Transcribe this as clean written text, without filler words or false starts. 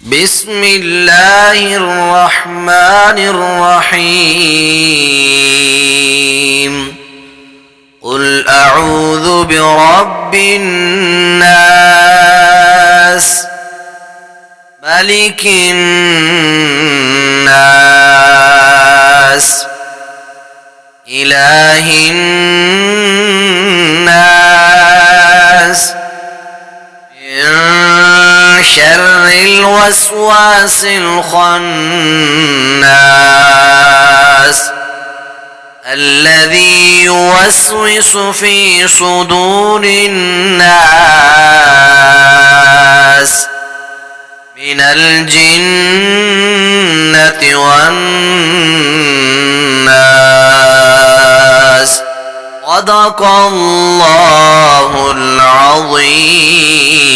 بسم الله الرحمن الرحيم قل أعوذ برب الناس ملك الناس إله الناس من شر الوسواس الخناس الذي يوسوس في صدور الناس من الجنة والناس صدق الله العظيم.